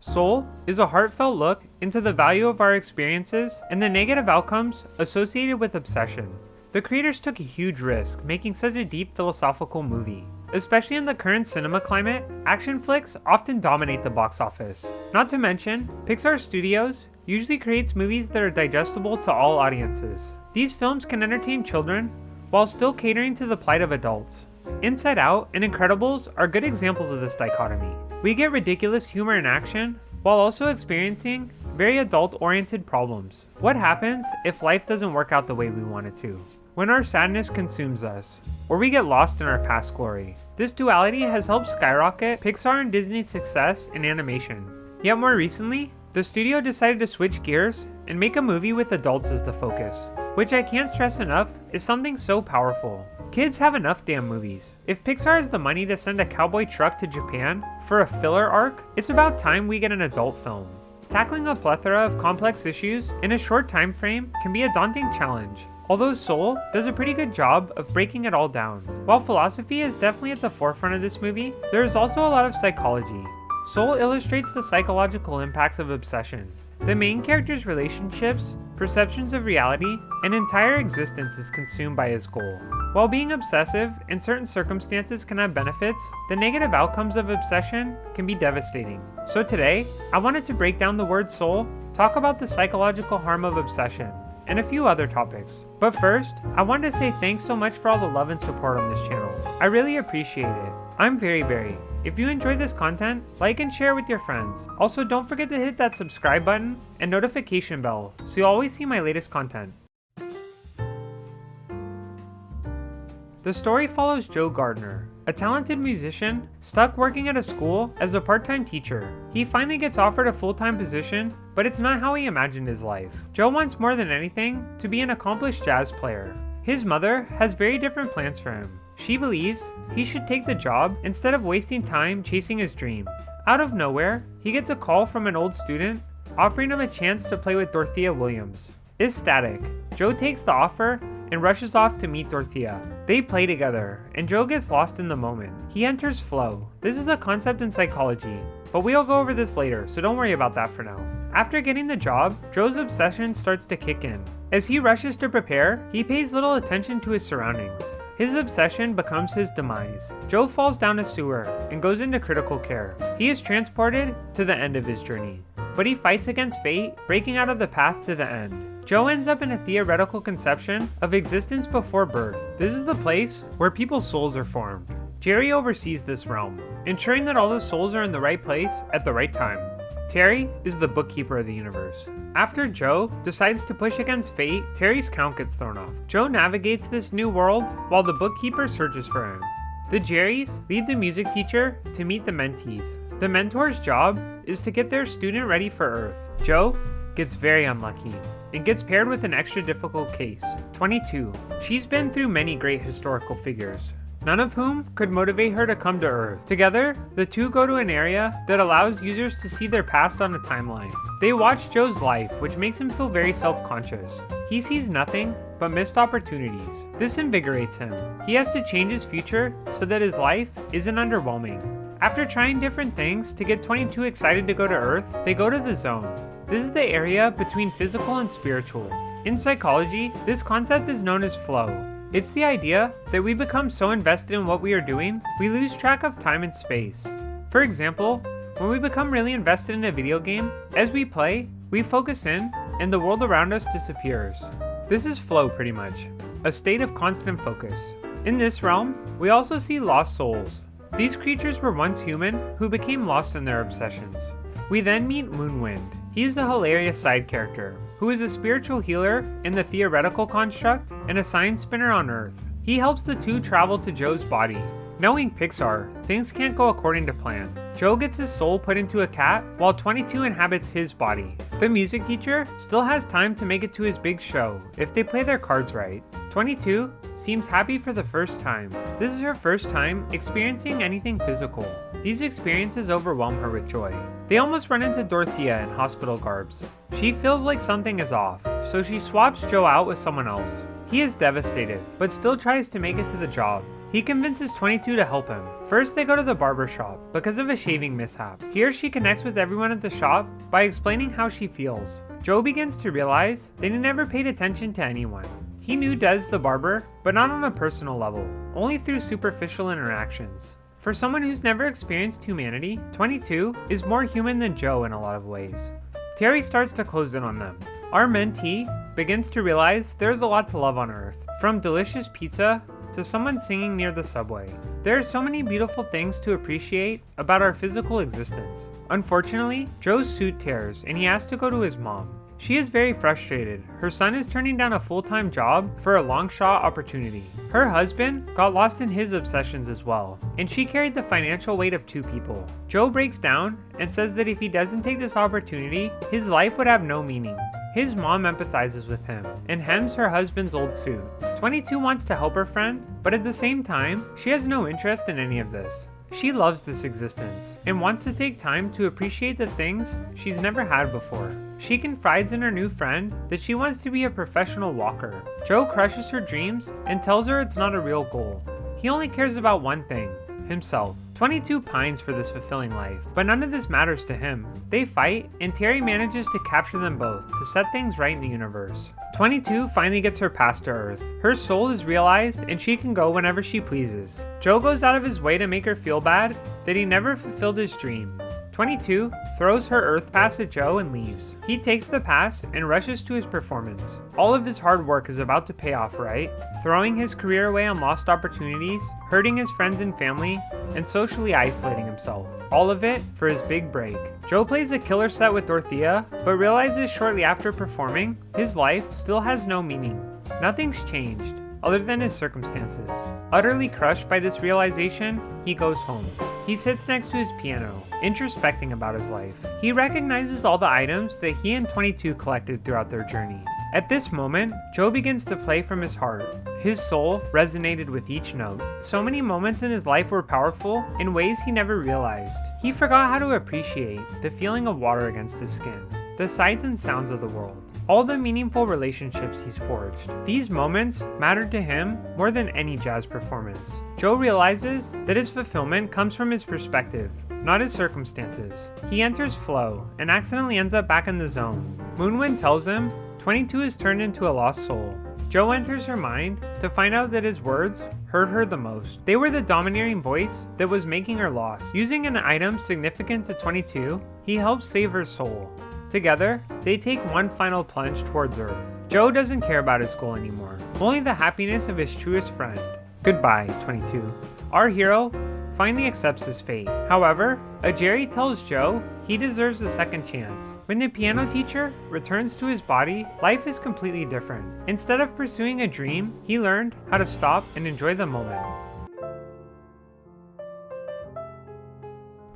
Soul is a heartfelt look into the value of our experiences and the negative outcomes associated with obsession. The creators took a huge risk making such a deep philosophical movie. Especially in the current cinema climate, action flicks often dominate the box office. Not to mention, Pixar Studios usually creates movies that are digestible to all audiences. These films can entertain children while still catering to the plight of adults. Inside Out and Incredibles are good examples of this dichotomy. We get ridiculous humor and action, while also experiencing very adult-oriented problems. What happens if life doesn't work out the way we want it to? When our sadness consumes us, or we get lost in our past glory. This duality has helped skyrocket Pixar and Disney's success in animation. Yet more recently, the studio decided to switch gears and make a movie with adults as the focus, which I can't stress enough is something so powerful. Kids have enough damn movies. If Pixar has the money to send a cowboy truck to Japan for a filler arc, it's about time we get an adult film. Tackling a plethora of complex issues in a short time frame can be a daunting challenge, although Soul does a pretty good job of breaking it all down. While philosophy is definitely at the forefront of this movie, there is also a lot of psychology. Soul illustrates the psychological impacts of obsession. The main character's relationships, perceptions of reality, and entire existence is consumed by his goal. While being obsessive in certain circumstances can have benefits, the negative outcomes of obsession can be devastating. So today, I wanted to break down the word soul, talk about the psychological harm of obsession, and a few other topics. But first, I wanted to say thanks so much for all the love and support on this channel. I really appreciate it. I'm very. If you enjoyed this content, like and share with your friends. Also, don't forget to hit that subscribe button and notification bell so you'll always see my latest content. The story follows Joe Gardner, a talented musician stuck working at a school as a part-time teacher. He finally gets offered a full-time position, but it's not how he imagined his life. Joe wants more than anything to be an accomplished jazz player. His mother has very different plans for him. She believes he should take the job instead of wasting time chasing his dream. Out of nowhere, he gets a call from an old student offering him a chance to play with Dorothea Williams. Ecstatic, Joe takes the offer and rushes off to meet Dorothea. They play together, and Joe gets lost in the moment. He enters flow. This is a concept in psychology, but we'll go over this later, so don't worry about that for now. After getting the job, Joe's obsession starts to kick in. As he rushes to prepare, he pays little attention to his surroundings. His obsession becomes his demise. Joe falls down a sewer and goes into critical care. He is transported to the end of his journey, but he fights against fate, breaking out of the path to the end. Joe ends up in a theoretical conception of existence before birth. This is the place where people's souls are formed. Jerry oversees this realm, ensuring that all the souls are in the right place at the right time. Terry is the bookkeeper of the universe. After Joe decides to push against fate, Terry's count gets thrown off. Joe navigates this new world while the bookkeeper searches for him. The Jerrys lead the music teacher to meet the mentees. The mentor's job is to get their student ready for Earth. Joe gets very unlucky and gets paired with an extra difficult case, 22. She's been through many great historical figures, none of whom could motivate her to come to Earth. Together, the two go to an area that allows users to see their past on a timeline. They watch Joe's life, which makes him feel very self-conscious. He sees nothing but missed opportunities. This invigorates him. He has to change his future so that his life isn't underwhelming. After trying different things to get 22 excited to go to Earth, they go to the zone. This is the area between physical and spiritual. In psychology, this concept is known as flow. It's the idea that we become so invested in what we are doing, we lose track of time and space. For example, when we become really invested in a video game, as we play, we focus in, and the world around us disappears. This is flow pretty much, a state of constant focus. In this realm, we also see lost souls. These creatures were once human who became lost in their obsessions. We then meet Moonwind. He is a hilarious side character, who is a spiritual healer in the theoretical construct and a science spinner on Earth. He helps the two travel to Joe's body. Knowing Pixar, things can't go according to plan. Joe gets his soul put into a cat, while 22 inhabits his body. The music teacher still has time to make it to his big show, if they play their cards right. 22 seems happy for the first time. This is her first time experiencing anything physical. These experiences overwhelm her with joy. They almost run into Dorothea in hospital garbs. She feels like something is off, so she swaps Joe out with someone else. He is devastated, but still tries to make it to the job. He convinces 22 to help him. First, they go to the barber shop because of a shaving mishap. Here, she connects with everyone at the shop by explaining how she feels. Joe begins to realize that he never paid attention to anyone. He knew Des the barber, but not on a personal level, only through superficial interactions. For someone who's never experienced humanity, 22 is more human than Joe in a lot of ways. Terry starts to close in on them. Our mentee begins to realize there's a lot to love on Earth, from delicious pizza to someone singing near the subway. There are so many beautiful things to appreciate about our physical existence. Unfortunately, Joe's suit tears and he has to go to his mom. She is very frustrated. Her son is turning down a full-time job for a long-shot opportunity. Her husband got lost in his obsessions as well, and she carried the financial weight of 2 people. Joe breaks down and says that if he doesn't take this opportunity, his life would have no meaning. His mom empathizes with him and hems her husband's old suit. 22 wants to help her friend, but at the same time, she has no interest in any of this. She loves this existence and wants to take time to appreciate the things she's never had before. She confides in her new friend that she wants to be a professional walker. Joe crushes her dreams and tells her it's not a real goal. He only cares about one thing, himself. 22 pines for this fulfilling life, but none of this matters to him. They fight, and Terry manages to capture them both to set things right in the universe. 22 finally gets her pass to Earth. Her soul is realized, and she can go whenever she pleases. Joe goes out of his way to make her feel bad that he never fulfilled his dream. 22 throws her Earth pass at Joe and leaves. He takes the pass and rushes to his performance. All of his hard work is about to pay off, right? Throwing his career away on lost opportunities, hurting his friends and family, and socially isolating himself. All of it for his big break. Joe plays a killer set with Dorothea, but realizes shortly after performing, his life still has no meaning. Nothing's changed, other than his circumstances. Utterly crushed by this realization, he goes home. He sits next to his piano, introspecting about his life. He recognizes all the items that he and 22 collected throughout their journey. At this moment, Joe begins to play from his heart. His soul resonated with each note. So many moments in his life were powerful in ways he never realized. He forgot how to appreciate the feeling of water against his skin, the sights and sounds of the world, all the meaningful relationships he's forged. These moments mattered to him more than any jazz performance. Joe realizes that his fulfillment comes from his perspective, not his circumstances. He enters flow and accidentally ends up back in the zone. Moonwind tells him 22 is turned into a lost soul. Joe enters her mind to find out that his words hurt her the most. They were the domineering voice that was making her lost. Using an item significant to 22, he helps save her soul. Together, they take one final plunge towards Earth. Joe doesn't care about his goal anymore, only the happiness of his truest friend. Goodbye, 22. Our hero finally accepts his fate. However, a Jerry tells Joe he deserves a second chance. When the piano teacher returns to his body, life is completely different. Instead of pursuing a dream, he learned how to stop and enjoy the moment.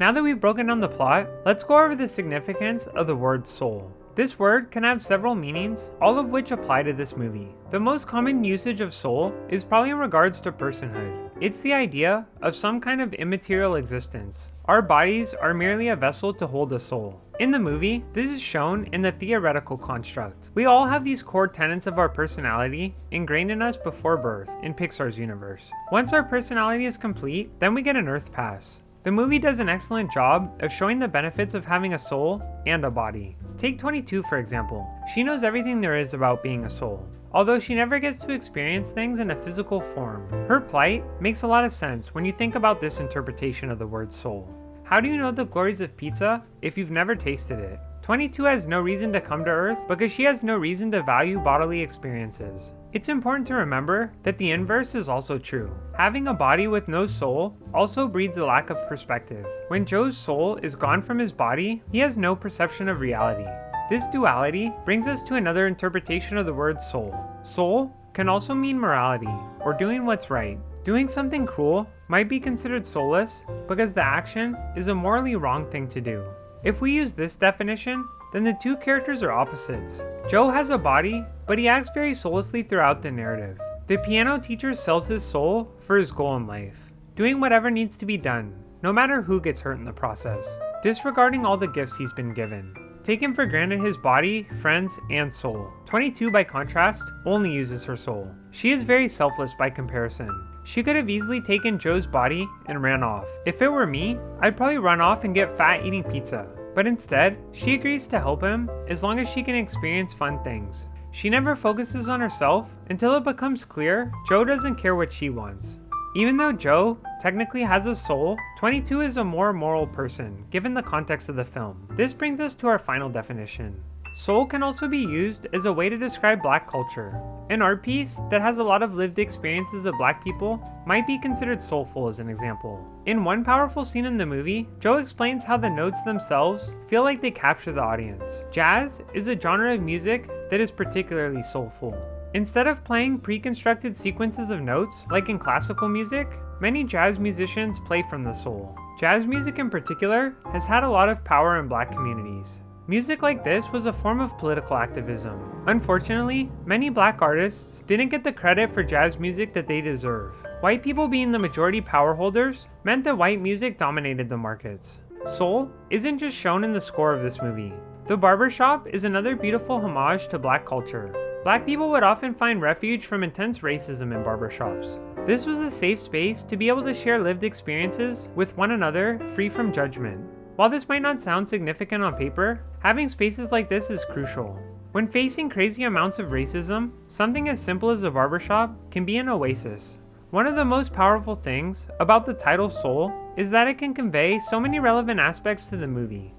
Now that we've broken down the plot, let's go over the significance of the word soul. This word can have several meanings, all of which apply to this movie. The most common usage of soul is probably in regards to personhood. It's the idea of some kind of immaterial existence. Our bodies are merely a vessel to hold a soul. In the movie, this is shown in the theoretical construct. We all have these core tenets of our personality ingrained in us before birth in Pixar's universe. Once our personality is complete, then we get an Earth pass. The movie does an excellent job of showing the benefits of having a soul and a body. Take 22 for example. She knows everything there is about being a soul, although she never gets to experience things in a physical form. Her plight makes a lot of sense when you think about this interpretation of the word soul. How do you know the glories of pizza if you've never tasted it? 22 has no reason to come to Earth because she has no reason to value bodily experiences. It's important to remember that the inverse is also true. Having a body with no soul also breeds a lack of perspective. When Joe's soul is gone from his body, he has no perception of reality. This duality brings us to another interpretation of the word soul. Soul can also mean morality, or doing what's right. Doing something cruel might be considered soulless because the action is a morally wrong thing to do. If we use this definition, then the two characters are opposites. Joe has a body, but he acts very soullessly throughout the narrative. The piano teacher sells his soul for his goal in life, doing whatever needs to be done, no matter who gets hurt in the process, disregarding all the gifts he's been given. Taken for granted his body, friends, and soul. 22, by contrast, only uses her soul. She is very selfless by comparison. She could have easily taken Joe's body and ran off. If it were me, I'd probably run off and get fat eating pizza. But instead, she agrees to help him as long as she can experience fun things. She never focuses on herself until it becomes clear Joe doesn't care what she wants. Even though Joe technically has a soul, 22 is a more moral person, given the context of the film. This brings us to our final definition. Soul can also be used as a way to describe Black culture. An art piece that has a lot of lived experiences of Black people might be considered soulful as an example. In one powerful scene in the movie, Joe explains how the notes themselves feel like they capture the audience. Jazz is a genre of music that is particularly soulful. Instead of playing pre-constructed sequences of notes, like in classical music, many jazz musicians play from the soul. Jazz music in particular has had a lot of power in Black communities. Music like this was a form of political activism. Unfortunately, many Black artists didn't get the credit for jazz music that they deserve. White people being the majority power holders meant that white music dominated the markets. Soul isn't just shown in the score of this movie. The Barbershop is another beautiful homage to Black culture. Black people would often find refuge from intense racism in barbershops. This was a safe space to be able to share lived experiences with one another, free from judgment. While this might not sound significant on paper, having spaces like this is crucial. When facing crazy amounts of racism, something as simple as a barbershop can be an oasis. One of the most powerful things about the title Soul is that it can convey so many relevant aspects to the movie.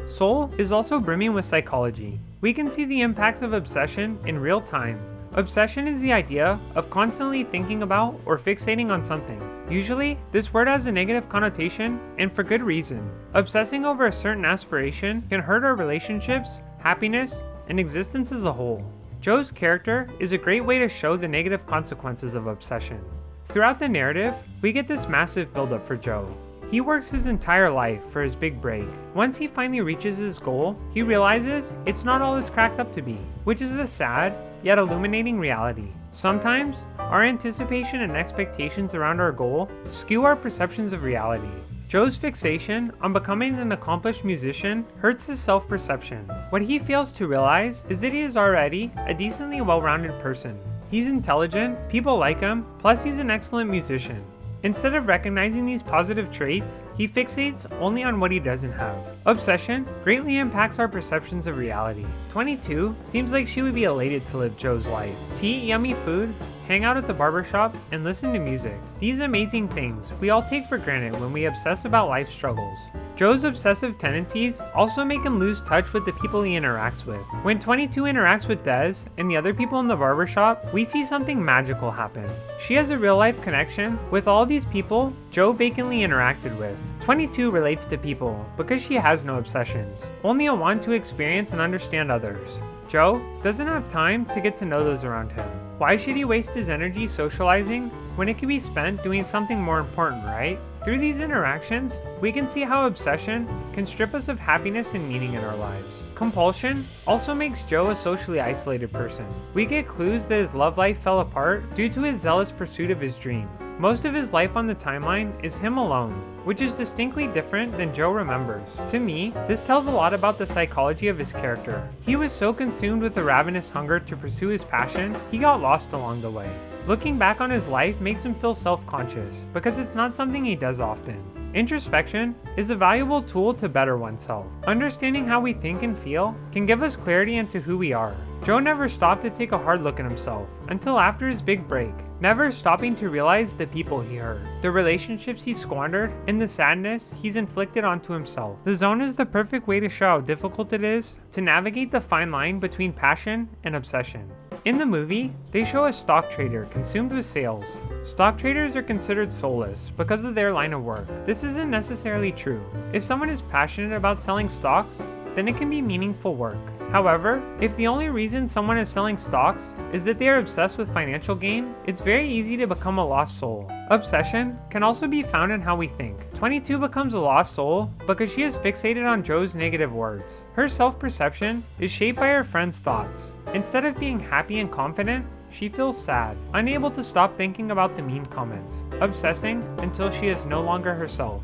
Soul is also brimming with psychology. We can see the impacts of obsession in real time. Obsession is the idea of constantly thinking about or fixating on something. Usually, this word has a negative connotation, and for good reason. Obsessing over a certain aspiration can hurt our relationships, happiness, and existence as a whole. Joe's character is a great way to show the negative consequences of obsession. Throughout the narrative, we get this massive buildup for Joe. He works his entire life for his big break. Once he finally reaches his goal, he realizes it's not all it's cracked up to be, which is a sad, yet illuminating reality. Sometimes, our anticipation and expectations around our goal skew our perceptions of reality. Joe's fixation on becoming an accomplished musician hurts his self-perception. What he fails to realize is that he is already a decently well-rounded person. He's intelligent, people like him, plus he's an excellent musician. Instead of recognizing these positive traits, he fixates only on what he doesn't have. Obsession greatly impacts our perceptions of reality. 22 seems like she would be elated to live Joe's life. To eat yummy food, hang out at the barbershop, and listen to music. These amazing things we all take for granted when we obsess about life's struggles. Joe's obsessive tendencies also make him lose touch with the people he interacts with. When 22 interacts with Des and the other people in the barbershop, we see something magical happen. She has a real-life connection with all these people Joe vacantly interacted with. 22 relates to people because she has no obsessions, only a want to experience and understand others. Joe doesn't have time to get to know those around him. Why should he waste his energy socializing when it can be spent doing something more important, right? Through these interactions, we can see how obsession can strip us of happiness and meaning in our lives. Compulsion also makes Joe a socially isolated person. We get clues that his love life fell apart due to his zealous pursuit of his dream. Most of his life on the timeline is him alone, which is distinctly different than Joe remembers. To me, this tells a lot about the psychology of his character. He was so consumed with a ravenous hunger to pursue his passion, he got lost along the way. Looking back on his life makes him feel self-conscious, because it's not something he does often. Introspection is a valuable tool to better oneself. Understanding how we think and feel can give us clarity into who we are. Joe never stopped to take a hard look at himself until after his big break, never stopping to realize the people he hurt, the relationships he squandered, and the sadness he's inflicted onto himself. The Zone is the perfect way to show how difficult it is to navigate the fine line between passion and obsession. In the movie, they show a stock trader consumed with sales. Stock traders are considered soulless because of their line of work. This isn't necessarily true. If someone is passionate about selling stocks, then it can be meaningful work. However, if the only reason someone is selling stocks is that they are obsessed with financial gain, it's very easy to become a lost soul. Obsession can also be found in how we think. 22 becomes a lost soul because she is fixated on Joe's negative words. Her self-perception is shaped by her friend's thoughts. Instead of being happy and confident, she feels sad, unable to stop thinking about the mean comments, obsessing until she is no longer herself.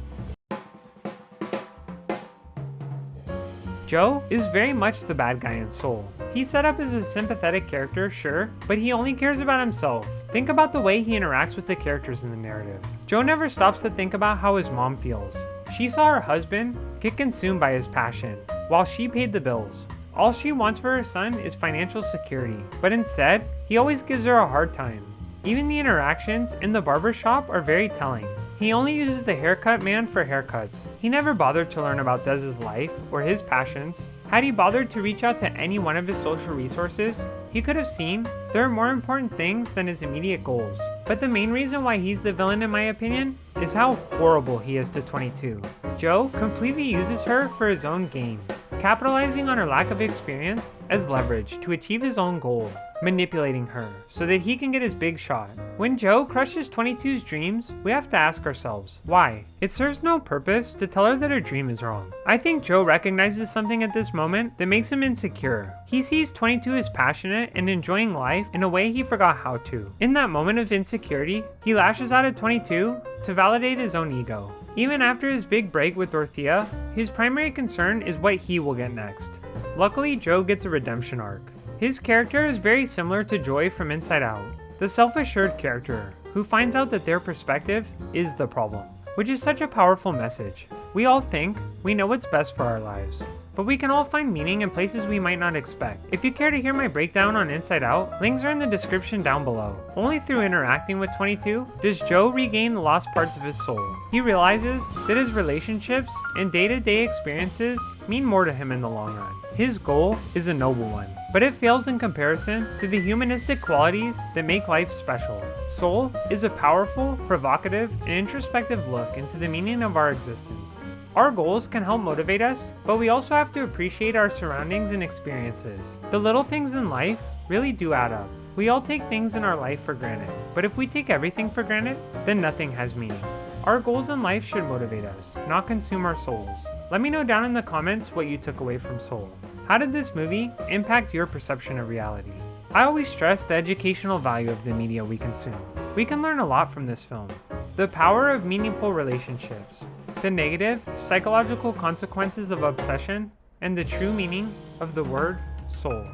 Joe is very much the bad guy in Soul. He's set up as a sympathetic character, sure, but he only cares about himself. Think about the way he interacts with the characters in the narrative. Joe never stops to think about how his mom feels. She saw her husband get consumed by his passion, while she paid the bills. All she wants for her son is financial security, but instead, he always gives her a hard time. Even the interactions in the barber shop are very telling. He only uses the haircut man for haircuts. He never bothered to learn about Dez's life or his passions. Had he bothered to reach out to any one of his social resources, he could have seen there are more important things than his immediate goals. But the main reason why he's the villain in my opinion is how horrible he is to 22. Joe completely uses her for his own gain, capitalizing on her lack of experience as leverage to achieve his own goal, manipulating her so that he can get his big shot. When Joe crushes 22's dreams, we have to ask ourselves, why? It serves no purpose to tell her that her dream is wrong. I think Joe recognizes something at this moment that makes him insecure. He sees 22 as passionate and enjoying life in a way he forgot how to. In that moment of insecurity, he lashes out at 22 to validate his own ego. Even after his big break with Dorothea, his primary concern is what he will get next. Luckily, Joe gets a redemption arc. His character is very similar to Joy from Inside Out, the self-assured character who finds out that their perspective is the problem, which is such a powerful message. We all think we know what's best for our lives, but we can all find meaning in places we might not expect. If you care to hear my breakdown on Inside Out, links are in the description down below. Only through interacting with 22 does Joe regain the lost parts of his soul. He realizes that his relationships and day-to-day experiences mean more to him in the long run. His goal is a noble one, but it fails in comparison to the humanistic qualities that make life special. Soul is a powerful, provocative, and introspective look into the meaning of our existence. Our goals can help motivate us, but we also have to appreciate our surroundings and experiences. The little things in life really do add up. We all take things in our life for granted, but if we take everything for granted, then nothing has meaning. Our goals in life should motivate us, not consume our souls. Let me know down in the comments what you took away from Soul. How did this movie impact your perception of reality? I always stress the educational value of the media we consume. We can learn a lot from this film. The power of meaningful relationships, the negative, psychological consequences of obsession, and the true meaning of the word soul.